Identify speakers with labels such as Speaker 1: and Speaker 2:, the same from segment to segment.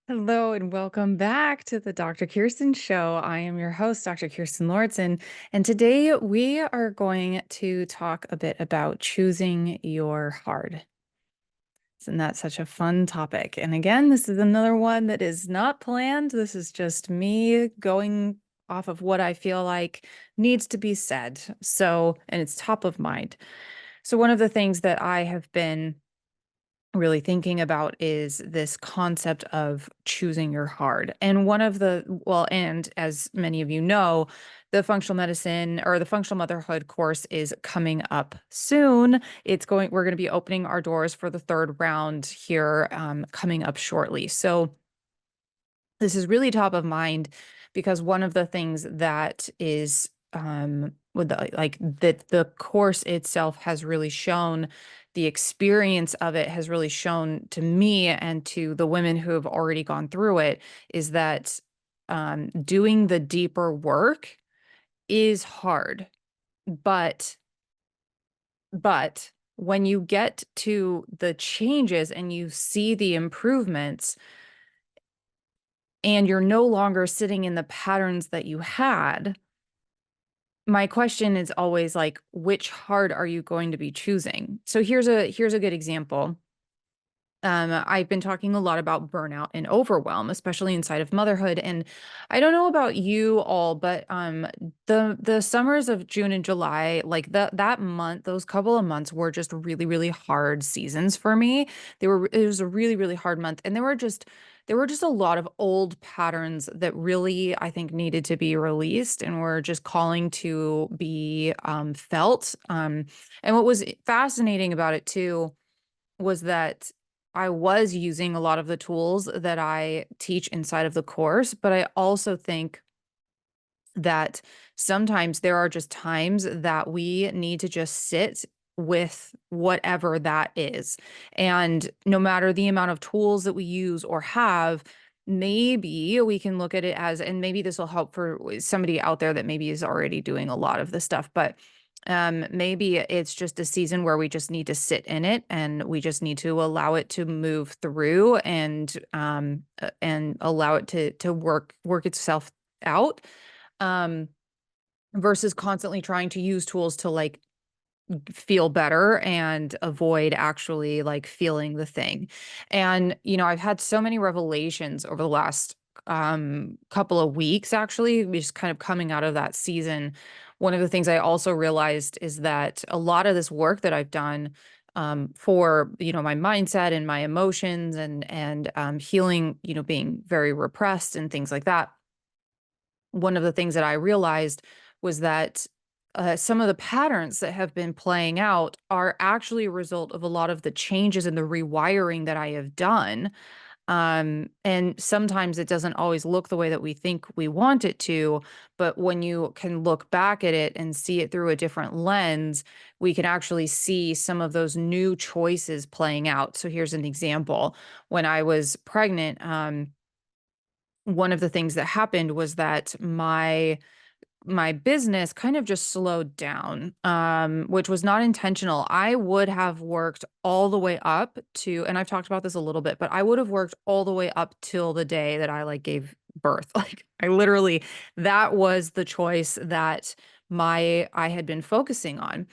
Speaker 1: Hello and welcome back to the Dr. Kirsten Show. I am your host, Dr. Kirsten Lauritsen, and today we are going to talk a bit about choosing your hard. Isn't that such a fun topic? And again, this is another one that is not planned. This is just me going off of what I feel like needs to be said. And it's top of mind. So one of the things that I have been really thinking about is this concept of choosing your hard. And and as many of you know, the functional medicine or the functional motherhood course is coming up soon. We're going to be opening our doors for the third round here, coming up shortly. So this is really top of mind because one of the things that is with the course itself has really shown, the experience of it has really shown to me and to the women who have already gone through it, is that doing the deeper work is hard, but when you get to the changes and you see the improvements and you're no longer sitting in the patterns that you had, my question is always like, which hard are you going to be choosing? So here's a good example. I've been talking a lot about burnout and overwhelm, especially inside of motherhood. And I don't know about you all, but the summers of June and July, like that month, those couple of months were just really, really hard seasons for me. It was a really, really hard month. And there were just a lot of old patterns that really, I think, needed to be released and were just calling to be felt. And what was fascinating about it too was that I was using a lot of the tools that I teach inside of the course, but I also think that sometimes there are just times that we need to just sit with whatever that is. And no matter the amount of tools that we use or have, maybe we can look at it as, and maybe this will help for somebody out there that maybe is already doing a lot of this stuff, but maybe it's just a season where we just need to sit in it and we just need to allow it to move through and allow it to work itself out, um, versus constantly trying to use tools to like feel better and avoid actually like feeling the thing. And, I've had so many revelations over the last couple of weeks, actually, just kind of coming out of that season. One of the things I also realized is that a lot of this work that I've done for, my mindset and my emotions and healing, being very repressed and things like that, one of the things that I realized was that some of the patterns that have been playing out are actually a result of a lot of the changes and the rewiring that I have done. And sometimes it doesn't always look the way that we think we want it to, but when you can look back at it and see it through a different lens, we can actually see some of those new choices playing out. So here's an example. When I was pregnant, one of the things that happened was that my business kind of just slowed down, which was not intentional. I would have worked all the way up to, and I've talked about this a little bit, but I would have worked all the way up till the day that I like gave birth. Like I literally, that was the choice that I had been focusing on.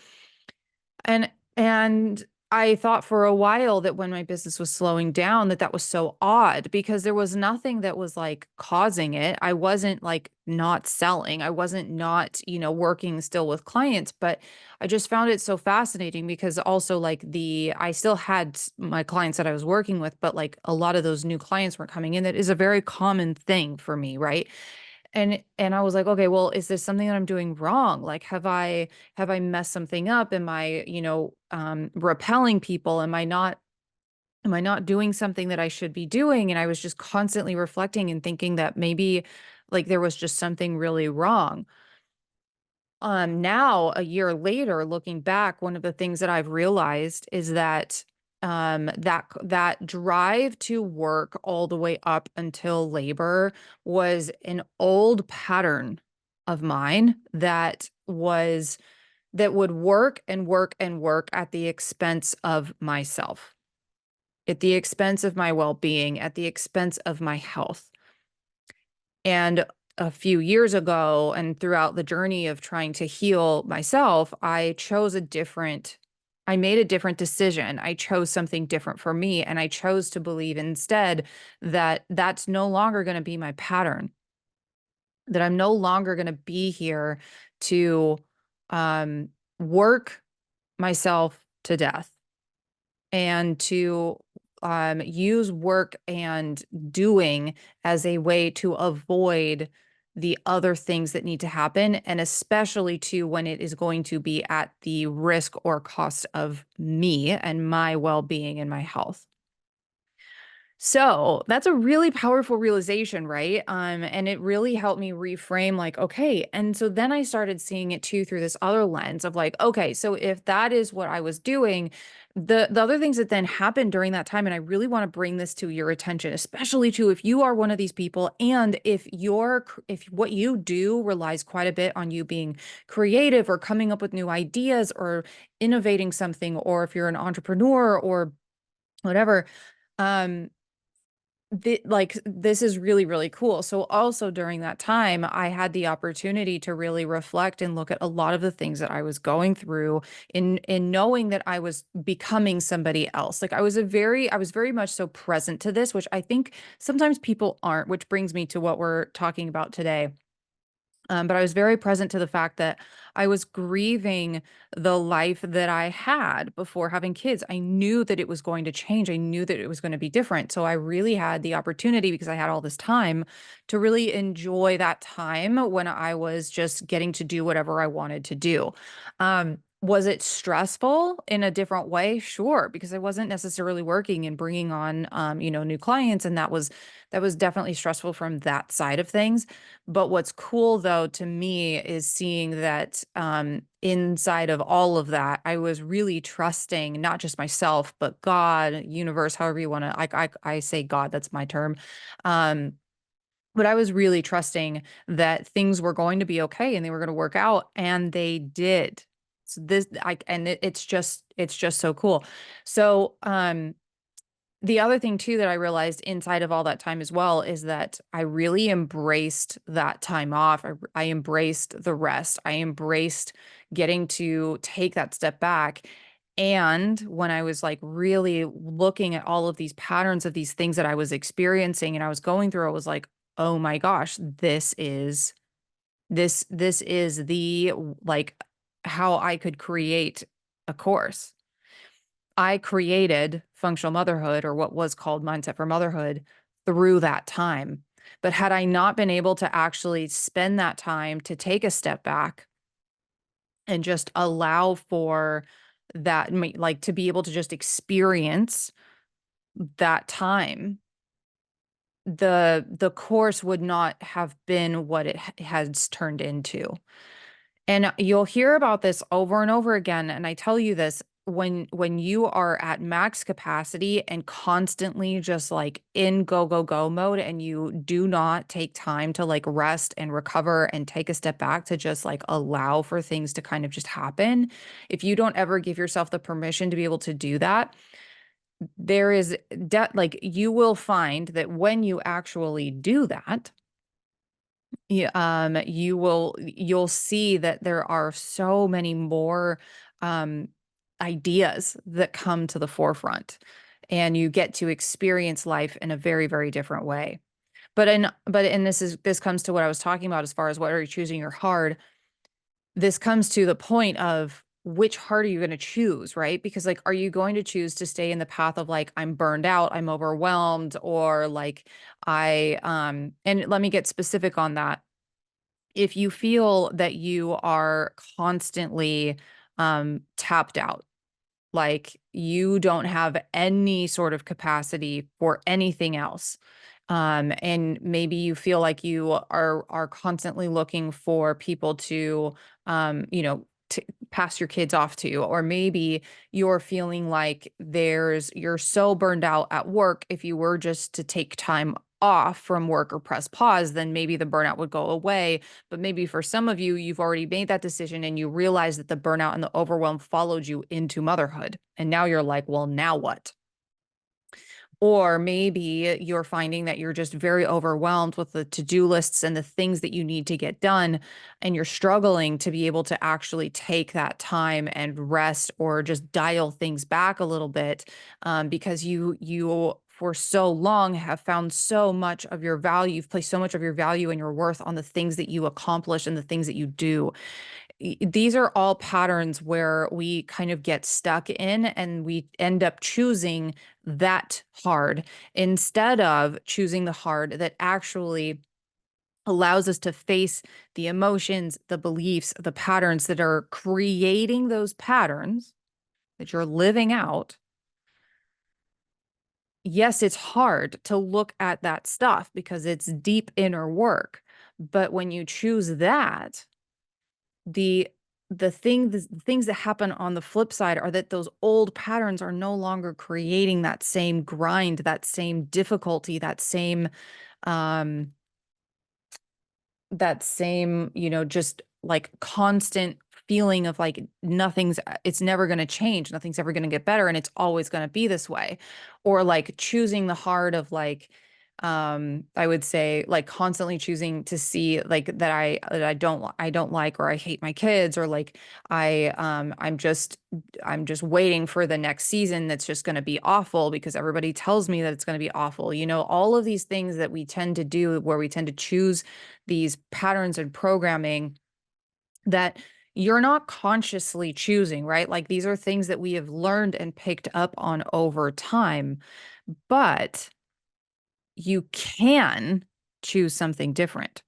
Speaker 1: And I thought for a while that when my business was slowing down, that was so odd because there was nothing that was like causing it. I wasn't like not selling. I wasn't not, working still with clients, but I just found it so fascinating because also like I still had my clients that I was working with, but like a lot of those new clients were coming in. That is a very common thing for me, right? And I was like, okay, well, is this something that I'm doing wrong? Like, have I messed something up? Am I, repelling people? Am I not doing something that I should be doing? And I was just constantly reflecting and thinking that maybe like there was just something really wrong. Now a year later, looking back, one of the things that I've realized is that that drive to work all the way up until labor was an old pattern of mine that would work and work and work at the expense of myself. at the expense of my well-being, at the expense of my health. And a few years ago, and throughout the journey of trying to heal myself, I made a different decision. I chose something different for me, and I chose to believe instead that that's no longer going to be my pattern, that I'm no longer going to be here to um, work myself to death and to use work and doing as a way to avoid the other things that need to happen, and especially too when it is going to be at the risk or cost of me and my well-being and my health. So that's a really powerful realization, right? And it really helped me reframe like, okay. And so then I started seeing it too through this other lens of like, okay, so if that is what I was doing, the other things that then happened during that time, and I really want to bring this to your attention, especially too if you are one of these people, and if what you do relies quite a bit on you being creative or coming up with new ideas or innovating something, or if you're an entrepreneur or whatever. um this is really, really cool. So also during that time, I had the opportunity to really reflect and look at a lot of the things that I was going through in knowing that I was becoming somebody else. Like I was very much so present to this, which I think sometimes people aren't, which brings me to what we're talking about today. But I was very present to the fact that I was grieving the life that I had before having kids. I knew that it was going to change. I knew that it was going to be different. So I really had the opportunity, because I had all this time, to really enjoy that time when I was just getting to do whatever I wanted to do. Was it stressful in a different way? Sure, because I wasn't necessarily working and bringing on, new clients, and that was definitely stressful from that side of things. But what's cool though to me is seeing that inside of all of that, I was really trusting not just myself, but God, universe, however you want to, I say God, that's my term. Um, but I was really trusting that things were going to be okay and they were going to work out, and they did. So it's just so cool. So, the other thing too that I realized inside of all that time as well is that I really embraced that time off. I embraced the rest. I embraced getting to take that step back. And when I was like really looking at all of these patterns of these things that I was experiencing and I was going through, I was like, oh my gosh, this is the like how I could create a course. I created Functional Motherhood, or what was called Mindset for Motherhood, through that time. But had I not been able to actually spend that time to take a step back and just allow for that, like to be able to just experience that time, the course would not have been what it has turned into. And you'll hear about this over and over again, and I tell you this, when you are at max capacity and constantly just like in go go go mode, and you do not take time to like rest and recover and take a step back to just like allow for things to kind of just happen, if you don't ever give yourself the permission to be able to do that, there is like you will find that when you actually do that, yeah, you'll see that there are so many more um, ideas that come to the forefront, and you get to experience life in a very, very different way. But this comes to what I was talking about as far as what are you choosing your hard. This comes to the point of which heart are you going to choose, right? Because like, are you going to choose to stay in the path of like, I'm burned out, I'm overwhelmed, or like and let me get specific on that. If you feel that you are constantly tapped out, like you don't have any sort of capacity for anything else, and maybe you feel like you are constantly looking for people to to pass your kids off to, or maybe you're feeling like you're so burned out at work, if you were just to take time off from work or press pause, then maybe the burnout would go away. But maybe for some of you, you've already made that decision and you realize that the burnout and the overwhelm followed you into motherhood, and now you're like, well, now what? Or maybe you're finding that you're just very overwhelmed with the to-do lists and the things that you need to get done, and you're struggling to be able to actually take that time and rest or just dial things back a little bit, because you for so long have found so much of your value, you've placed so much of your value and your worth on the things that you accomplish and the things that you do. These are all patterns where we kind of get stuck in and we end up choosing that hard instead of choosing the hard that actually allows us to face the emotions, the beliefs, the patterns that are creating those patterns that you're living out. Yes, it's hard to look at that stuff because it's deep inner work. But when you choose that, the the things that happen on the flip side are that those old patterns are no longer creating that same grind, that same difficulty, um that same, just like constant feeling of like it's never going to change, nothing's ever going to get better, and it's always going to be this way. Or like choosing the hard of like, I would say like constantly choosing to see like that I don't like, or I hate my kids, or like I'm just waiting for the next season that's just going to be awful because everybody tells me that it's going to be awful. All of these things that we tend to do where we tend to choose these patterns and programming that you're not consciously choosing, right? Like these are things that we have learned and picked up on over time, but you can choose something different.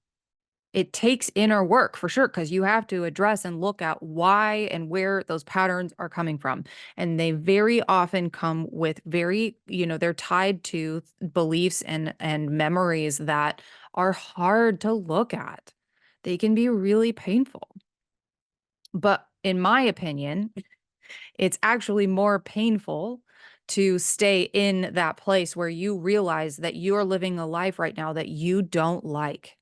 Speaker 1: It takes inner work for sure, because you have to address and look at why and where those patterns are coming from. And they very often come with they're tied to beliefs and memories that are hard to look at. They can be really painful. But in my opinion, it's actually more painful to stay in that place where you realize that you're living a life right now that you don't like.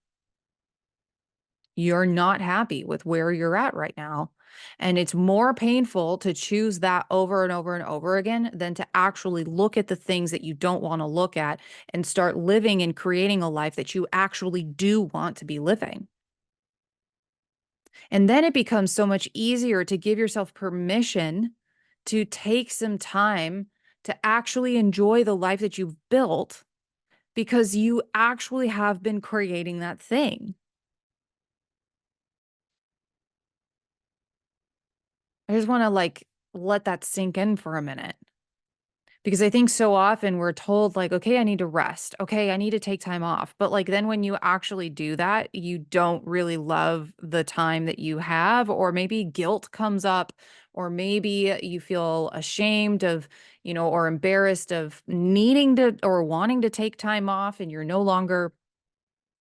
Speaker 1: You're not happy with where you're at right now. And it's more painful to choose that over and over and over again than to actually look at the things that you don't want to look at and start living and creating a life that you actually do want to be living. And then it becomes so much easier to give yourself permission to take some time to actually enjoy the life that you've built because you actually have been creating that thing. I just want to like let that sink in for a minute. Because I think so often we're told like, okay, I need to rest. Okay, I need to take time off. But like then when you actually do that, you don't really love the time that you have, or maybe guilt comes up, or maybe you feel ashamed of, or embarrassed of needing to or wanting to take time off, and you're no longer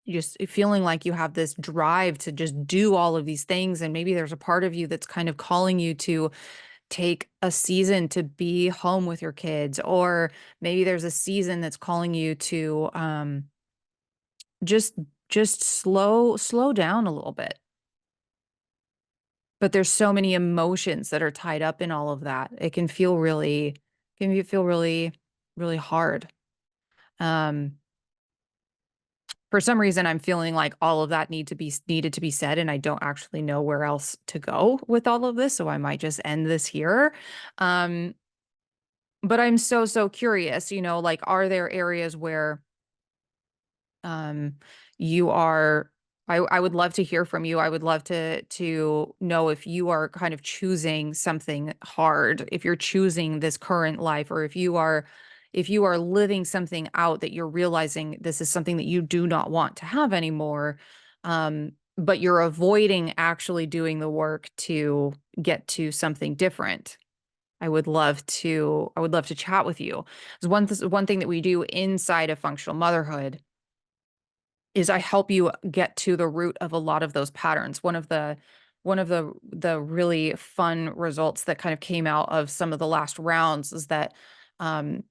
Speaker 1: just feeling like you have this drive to just do all of these things. And maybe there's a part of you that's kind of calling you to take a season to be home with your kids, or maybe there's a season that's calling you to just slow down a little bit. But there's so many emotions that are tied up in all of that. It can feel really hard. Um for some reason I'm feeling like all of that needed to be said, and I don't actually know where else to go with all of this, so I might just end this here. Um But I'm so curious, like, are there areas where, um, you are I would love to hear from you. I would love to know if you are kind of choosing something hard, if you're choosing this current life, or if you are living something out that you're realizing this is something that you do not want to have anymore, but you're avoiding actually doing the work to get to something different. I would love to chat with you. 'Cause one thing that we do inside of functional motherhood is I help you get to the root of a lot of those patterns. One of the really fun results that kind of came out of some of the last rounds is that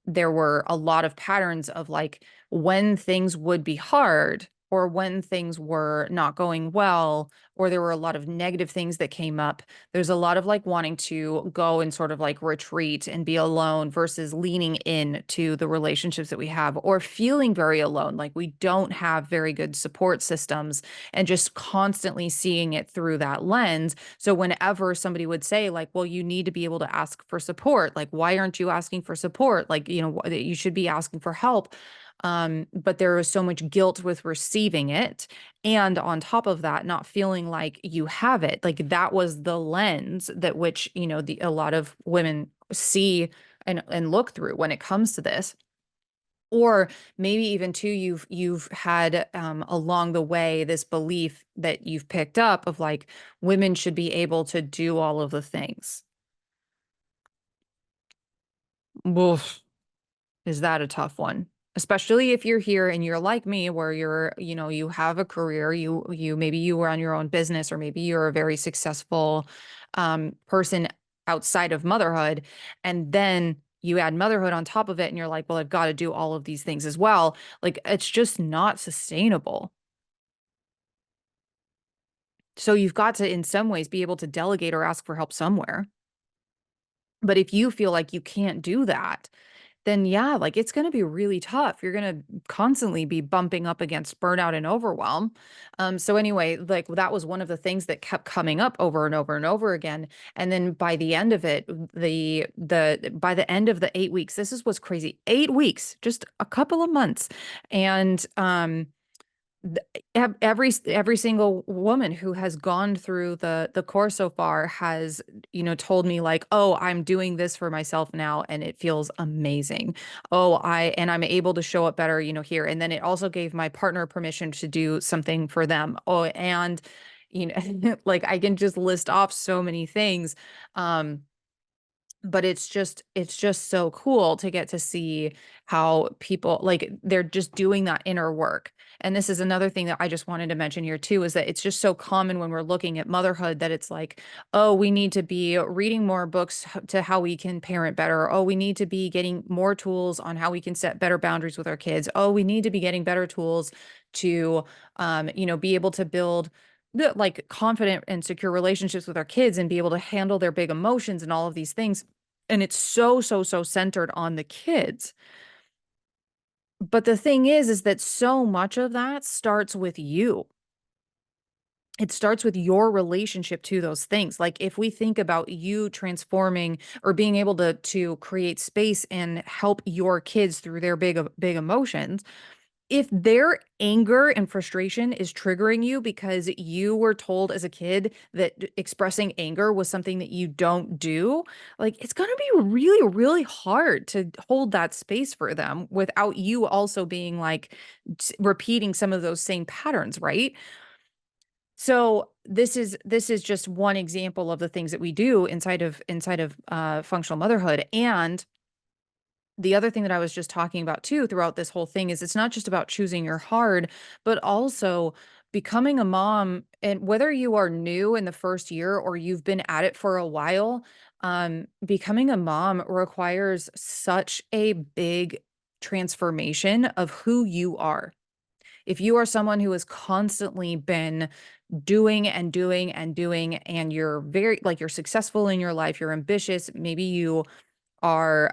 Speaker 1: there were a lot of patterns of like when things would be hard, or when things were not going well, or there were a lot of negative things that came up, there's a lot of like wanting to go and sort of like retreat and be alone versus leaning in to the relationships that we have, or feeling very alone, like we don't have very good support systems, and just constantly seeing it through that lens. So whenever somebody would say like, well, you need to be able to ask for support, like why aren't you asking for support? Like, you should be asking for help. But there was so much guilt with receiving it. And on top of that, not feeling like you have it. Like that was the lens that which, a lot of women see and look through when it comes to this. Or maybe even too, you've had along the way this belief that you've picked up of like women should be able to do all of the things. Oof. Is that a tough one? Especially if you're here and you're like me, where you have a career, maybe you were on your own business, or maybe you're a very successful person outside of motherhood, and then you add motherhood on top of it, and you're like, well, I've got to do all of these things as well. Like it's just not sustainable. So you've got to, in some ways, be able to delegate or ask for help somewhere. But if you feel like you can't do that, then yeah, like it's going to be really tough. You're going to constantly be bumping up against burnout and overwhelm. So anyway, like that was one of the things that kept coming up over and over and over again. And then by the end of it, by the end of the 8 weeks, this is what's crazy. 8 weeks, just a couple of months. And every single woman who has gone through the course so far has, told me like, oh, I'm doing this for myself now and it feels amazing. Oh, I'm able to show up better, here. And then it also gave my partner permission to do something for them. Oh, and like I can just list off so many things. But it's just so cool to get to see how people like they're just doing that inner work. And this is another thing that I just wanted to mention here too, is that it's just so common when we're looking at motherhood that it's like, oh, we need to be reading more books to how we can parent better. Oh, we need to be getting more tools on how we can set better boundaries with our kids. Oh, we need to be getting better tools to be able to build like confident and secure relationships with our kids and be able to handle their big emotions and all of these things. And it's so, so, so centered on the kids. But the thing is that so much of that starts with you. It starts with your relationship to those things. Like if we think about you transforming or being able to create space and help your kids through their big emotions, if their anger and frustration is triggering you because you were told as a kid that expressing anger was something that you don't do, like it's going to be really, really hard to hold that space for them without you also being like repeating some of those same patterns, right? So this is just one example of the things that we do inside of functional motherhood. And the other thing that I was just talking about too throughout this whole thing is it's not just about choosing your hard, but also becoming a mom. And whether you are new in the first year or you've been at it for a while, becoming a mom requires such a big transformation of who you are. If you are someone who has constantly been doing and doing and doing, and you're very like you're successful in your life, you're ambitious, maybe are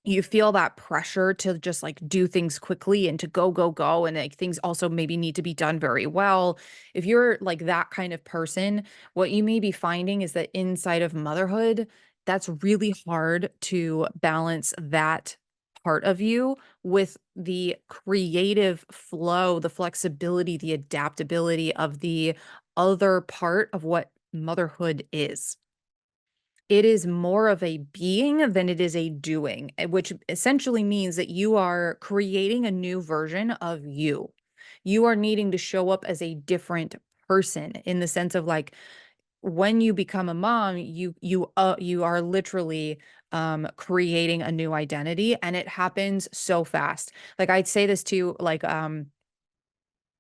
Speaker 1: you feel that pressure to just like do things quickly and to go, go, go. And like things also maybe need to be done very well. If you're like that kind of person, what you may be finding is that inside of motherhood, that's really hard to balance that part of you with the creative flow, the flexibility, the adaptability of the other part of what motherhood is. It is more of a being than it is a doing, which essentially means that you are creating a new version of you. You are needing to show up as a different person in the sense of like when you become a mom, you are literally creating a new identity, and it happens so fast. Like I'd say this to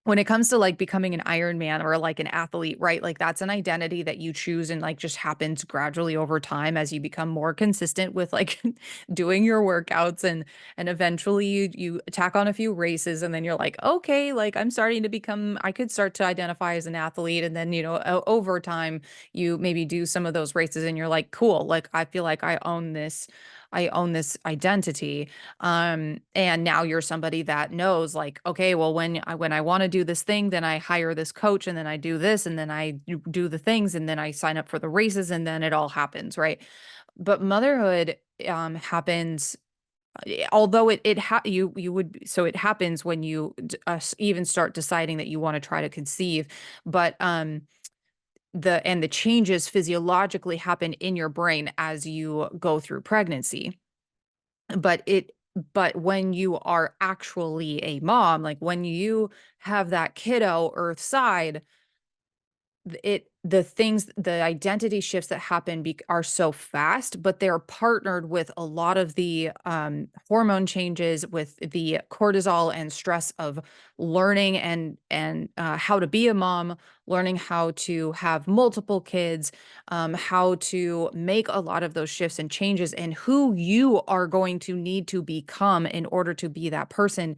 Speaker 1: when it comes to like becoming an Iron Man or like an athlete, right? Like that's an identity that you choose and like just happens gradually over time as you become more consistent with like doing your workouts, and eventually you tack on a few races and then you're like, okay, like I'm starting to become, I could start to identify as an athlete. And then, over time you maybe do some of those races and you're like, cool, like I feel like I own this identity. And now you're somebody that knows like, okay, well, when I want to do this thing, then I hire this coach and then I do this and then I do the things and then I sign up for the races and then it all happens, right? But motherhood happens, although it you would, so it happens when you even start deciding that you want to try to conceive. But the changes physiologically happen in your brain as you go through pregnancy. But when you are actually a mom, like when you have that kiddo earthside, the identity shifts that happen are so fast, but they're partnered with a lot of the hormone changes, with the cortisol and stress of learning and how to be a mom, learning how to have multiple kids, how to make a lot of those shifts and changes, and who you are going to need to become in order to be that person.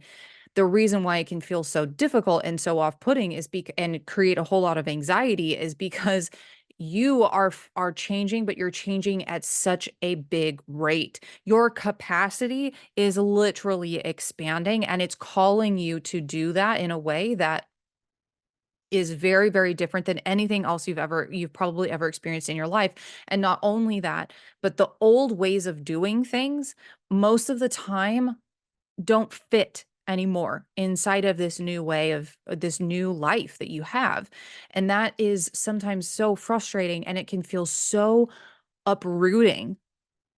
Speaker 1: The reason why it can feel so difficult and so off-putting is and create a whole lot of anxiety is because you are changing, but you're changing at such a big rate. Your capacity is literally expanding, and it's calling you to do that in a way that is very, very different than anything else you've probably ever experienced in your life. And not only that, but the old ways of doing things most of the time don't fit anymore inside of this new way of this new life that you have. And that is sometimes so frustrating, and it can feel so uprooting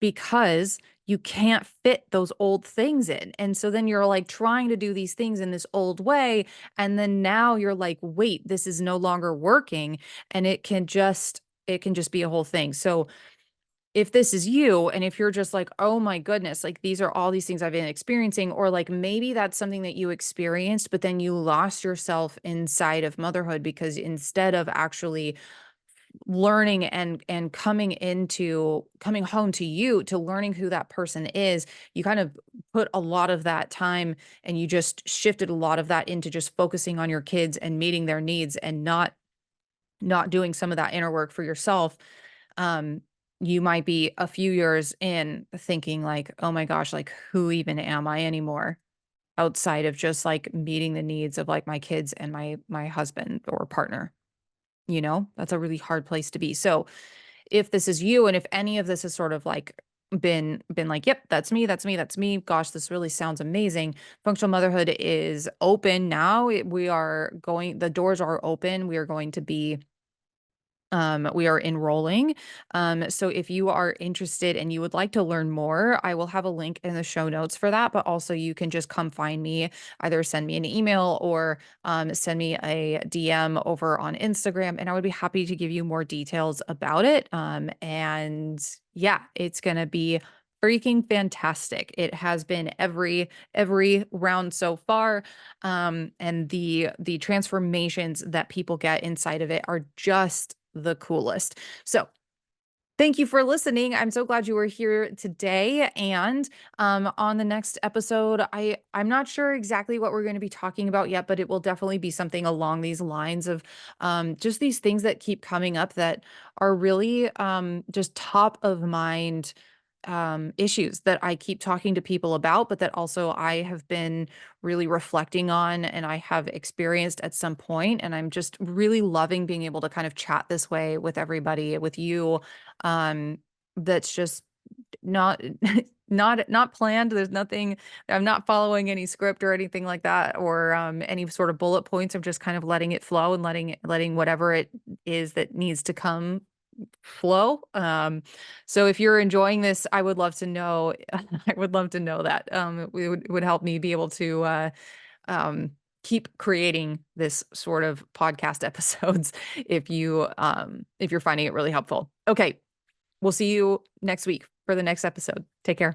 Speaker 1: because you can't fit those old things in. And so then you're like trying to do these things in this old way. And then now you're like, wait, this is no longer working. And it can just be a whole thing. So if this is you, and if you're just like, oh my goodness, like these are all these things I've been experiencing, or like maybe that's something that you experienced, but then you lost yourself inside of motherhood because instead of actually learning and coming home to you, to learning who that person is, you kind of put a lot of that time and you just shifted a lot of that into just focusing on your kids and meeting their needs and not doing some of that inner work for yourself. um, you might be a few years in thinking like, "Oh my gosh, like who even am I anymore?" Outside of just like meeting the needs of like my kids and my husband or partner, That's a really hard place to be. So, if this is you and if any of this has sort of like been like, "Yep, that's me, that's me, that's me. Gosh, this really sounds amazing." Functional motherhood is open now. The doors are open. We are going to be we are enrolling. So if you are interested and you would like to learn more, I will have a link in the show notes for that. But also, you can just come find me, either send me an email or send me a DM over on Instagram, and I would be happy to give you more details about it. And yeah, it's gonna be freaking fantastic. It has been every round so far, and the transformations that people get inside of it are just the coolest. So thank you for listening. I'm so glad you were here today. And on the next episode, I'm not sure exactly what we're going to be talking about yet, but it will definitely be something along these lines of just these things that keep coming up that are really just top of mind issues that I keep talking to people about, but that also I have been really reflecting on and I have experienced at some point. And I'm just really loving being able to kind of chat this way with everybody, with you. That's just not not planned. There's nothing, I'm not following any script or anything like that, or any sort of bullet points. I'm just kind of letting it flow and letting whatever it is that needs to come flow. So if you're enjoying this, I would love to know. I would love to know that. It would help me be able to um, keep creating this sort of podcast episodes if you're finding it really helpful. Okay, we'll see you next week for the next episode. Take care.